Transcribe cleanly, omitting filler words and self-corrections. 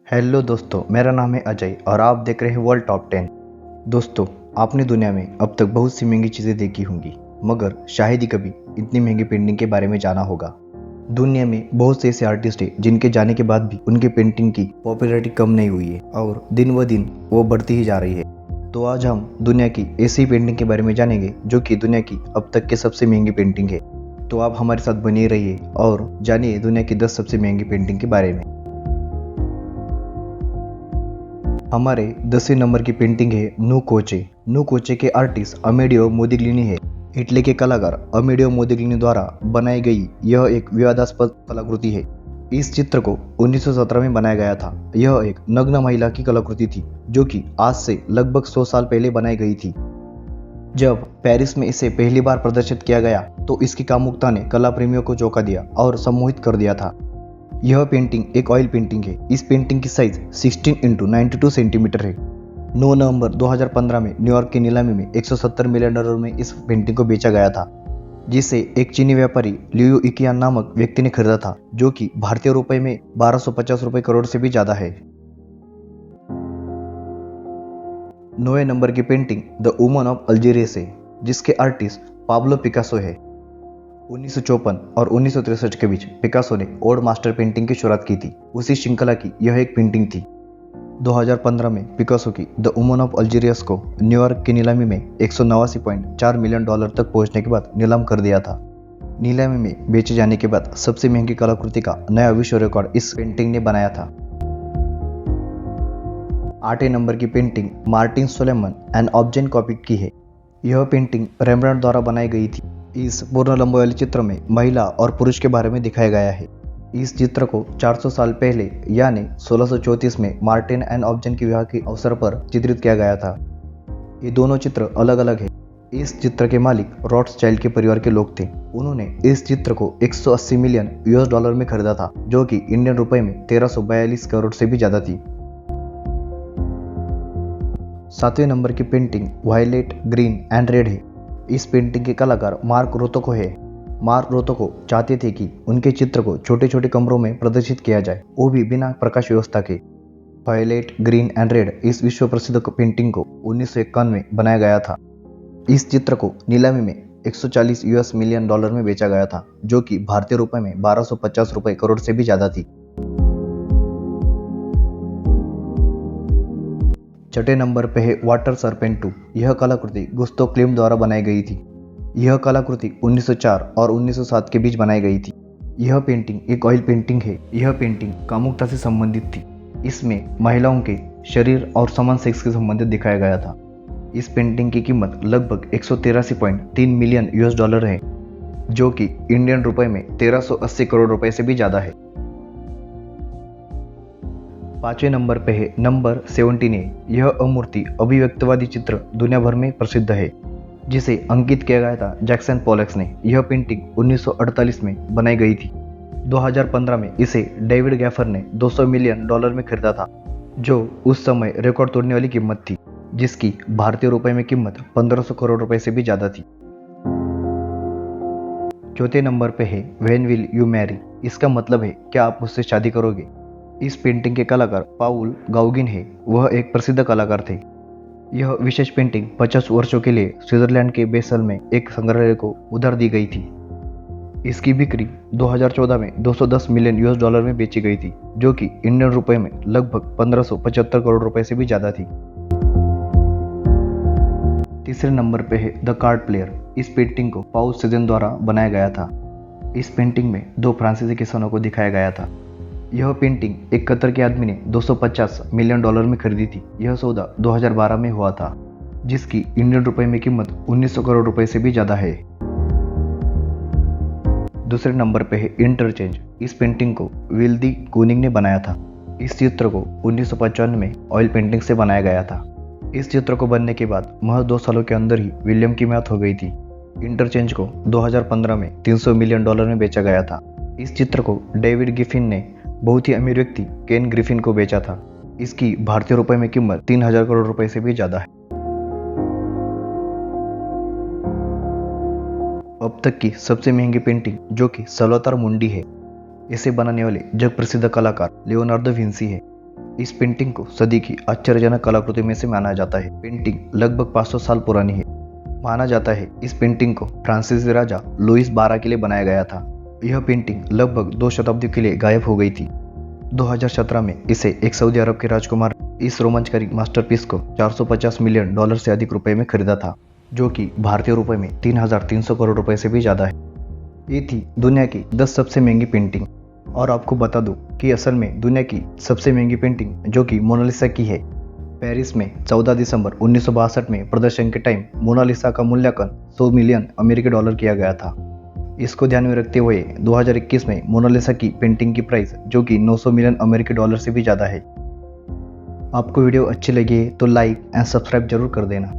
Hello दोस्तों, मेरा नाम है अजय और आप देख रहे हैं वर्ल्ड टॉप 10। दोस्तों, आपने दुनिया में अब तक बहुत सी महंगी चीज़ें देखी होंगी, मगर शायद ही कभी इतनी महंगी पेंटिंग के बारे में जाना होगा। दुनिया में बहुत से ऐसे आर्टिस्ट हैं जिनके जाने के बाद भी उनकी पेंटिंग की पॉपुलैरिटी कम नहीं हुई है और दिन ब दिन वो बढ़ती ही जा रही है। तो आज हम दुनिया की ऐसी पेंटिंग के बारे में जानेंगे जो कि दुनिया की अब तक की सबसे महंगी पेंटिंग है। तो आप हमारे साथ बने रहिए और जानिए दुनिया की 10 सबसे महंगी पेंटिंग के बारे में। हमारे 10वें नंबर की पेंटिंग है नु कोचे। नु कोचे के आर्टिस्ट अमेडियो मोदिग्लिनी है। इटली के कलाकार अमेडियो मोदिग्लिनी द्वारा बनाई गई यह एक विवादास्पद कलाकृति है। इस चित्र को 1917 में बनाया गया था। यह एक नग्न महिला की कलाकृति थी जो कि आज से लगभग 100 साल पहले बनाई गई थी। जब पेरिस में इसे पहली बार प्रदर्शित किया गया तो इसकी कामुकता ने कला प्रेमियों को चौंका दिया और सम्मोहित कर दिया था। यह पेंटिंग एक ऑयल पेंटिंग है। इस पेंटिंग की साइज 16x92 सेंटीमीटर है। 9 नवंबर 2015 में न्यूयॉर्क की नीलामी में $170 मिलियन में इस पेंटिंग को बेचा गया था, जिसे एक चीनी व्यापारी लियू इकियान नामक व्यक्ति ने खरीदा था, जो कि भारतीय रुपए में 1250 रुपए करोड़ से भी ज्यादा है। 9वें नंबर की पेंटिंग द वुमन ऑफ अल्जीरियस है, जिसके आर्टिस्ट पाब्लो पिकासो है। 1954 और 1963 के बीच पिकासो ने ओल्ड मास्टर पेंटिंग की शुरुआत की थी। उसी श्रृंखला की यह एक पेंटिंग थी। 2015 में पिकासो की द वुमन ऑफ अल्जीरियस को न्यूयॉर्क की नीलामी में $189.4 मिलियन तक पहुंचने के बाद नीलाम कर दिया था। नीलामी में बेचे जाने के बाद सबसे महंगी कलाकृति का नया विश्व रिकॉर्ड इस पेंटिंग ने बनाया था। 8वें नंबर की पेंटिंग मार्टिन सोलेमन एंड ऑब्जेन कॉपी की है। यह पेंटिंग रेम्ब्रांड द्वारा बनाई गई थी। इस पूर्ण लंबाई वाले चित्र में महिला और पुरुष के बारे में दिखाया गया है। इस चित्र को 400 साल पहले यानी 1634 में मार्टिन एंड ऑब्जेन के विवाह के अवसर पर चित्रित किया गया था। ये दोनों चित्र अलग अलग हैं। इस चित्र के मालिक रॉथस्चाइल्ड के परिवार के लोग थे। उन्होंने इस चित्र को $180 मिलियन में खरीदा था, जो कि इंडियन रुपए में 1342 करोड़ से भी ज्यादा थी। 7वें नंबर की painting violet, green and red है। इस पेंटिंग के कलाकार मार्क रोथको है। मार्क रोथको चाहते थे कि उनके चित्र को छोटे छोटे कमरों में प्रदर्शित किया जाए, वो भी बिना प्रकाश व्यवस्था के। वायलेट, ग्रीन एंड रेड इस विश्व प्रसिद्ध पेंटिंग को 1951 में बनाया गया था। इस चित्र को नीलामी में $140 मिलियन में बेचा गया था, जो कि भारतीय रुपए में 1250 रुपए करोड़ से भी ज्यादा थी। 6वें नंबर पे है वाटर सरपेंट 2। यह कलाकृति गुस्तो क्लिम द्वारा बनाई गई थी। यह कलाकृति 1904 और 1907 के बीच बनाई गई थी। यह पेंटिंग एक ऑयल पेंटिंग है। यह पेंटिंग कामुकता से संबंधित थी। इसमें महिलाओं के शरीर और समान सेक्स के संबंधित दिखाया गया था। इस पेंटिंग की कीमत लगभग $183.3 मिलियन है, जो कि इंडियन रुपए में 1380 करोड़ रुपए से भी ज्यादा है। 5वें नंबर पे है नंबर 17। यह अमूर्ति अभिव्यक्तिवादी चित्र दुनिया भर में प्रसिद्ध है, जिसे अंकित किया गया था जैक्सन पोलक्स ने। यह पेंटिंग 1948 में बनाई गई थी। 2015 में इसे डेविड गैफर ने $200 मिलियन में खरीदा था, जो उस समय रिकॉर्ड तोड़ने वाली कीमत थी, जिसकी भारतीय रुपए में कीमत 1500 करोड़ रुपए से भी ज्यादा थी। 4थे नंबर पे है व्हेन विल यू मैरी। इसका मतलब है क्या आप मुझसे शादी करोगे। इस पेंटिंग के कलाकार पाउल गाउगिन है। वह एक प्रसिद्ध कलाकार थे। यह विशेष पेंटिंग 50 वर्षों के लिए स्विट्जरलैंड के बेसल में एक संग्रहालय को उधार दी गई थी। इसकी बिक्री 2014 में $210 मिलियन में बेची गई थी, जो कि इंडियन रुपए में लगभग 1575 करोड़ रुपए से भी ज्यादा थी। 3रे नंबर पे है द कार्ड प्लेयर। इस पेंटिंग को पाउल सीजन द्वारा बनाया गया था। इस पेंटिंग में 2 फ्रांसीसी किसानों को दिखाया गया था। यह पेंटिंग एक कतर के आदमी ने $250 मिलियन में खरीदी थी। यह सौदा 2012 में हुआ था, जिसकी इंडियन रुपए में कीमत 1900 करोड़ रुपए से भी ज्यादा है। 2रे नंबर पे है इंटरचेंज। इस पेंटिंग को विल दी कूनिंग ने बनाया था। इस चित्र को 1955 में ऑयल पेंटिंग से बनाया गया था। इस चित्र को बनने के बाद महज 2 सालों के अंदर ही विलियम की मौत हो गई थी। इंटरचेंज को 2015 में $300 मिलियन में बेचा गया था। इस चित्र को डेविड गिफिन ने बहुत ही अमीर व्यक्ति केन ग्रिफिन को बेचा था। इसकी भारतीय रुपए में कीमत 3000 करोड़ रुपए से भी ज्यादा है। अब तक की सबसे महंगी पेंटिंग जो कि सल्वातर मुंडी है। इसे बनाने वाले जग प्रसिद्ध कलाकार लियोनार्दो विंसी है। इस पेंटिंग को सदी की आश्चर्यजनक कलाकृति में से माना जाता है। पेंटिंग लगभग 500 साल पुरानी है। माना जाता है इस पेंटिंग को फ्रांसीसी राजा लुइस 12 के लिए बनाया गया था। यह पेंटिंग लगभग 2 शताब्दी के लिए गायब हो गई थी। 2017 में इसे एक सऊदी अरब के राजकुमार इस रोमांचकारी मास्टरपीस को $450 मिलियन से अधिक रुपए में खरीदा था, जो कि भारतीय रुपए में 3,300 करोड़ रुपए से भी ज़्यादा है। ये थी दुनिया की 10 सबसे महंगी पेंटिंग। और आपको बता दूं कि असल में दुनिया की सबसे महंगी पेंटिंग जो कि मोनालिसा की है, पेरिस में 14 दिसंबर 1962 में प्रदर्शन के टाइम मोनालिसा का मूल्यांकन 100 मिलियन अमेरिकी डॉलर किया गया था। इसको ध्यान में रखते हुए 2021 में मोनालिसा की पेंटिंग की प्राइस जो कि 900 मिलियन अमेरिकी डॉलर से भी ज़्यादा है। आपको वीडियो अच्छी लगी तो लाइक एंड सब्सक्राइब जरूर कर देना।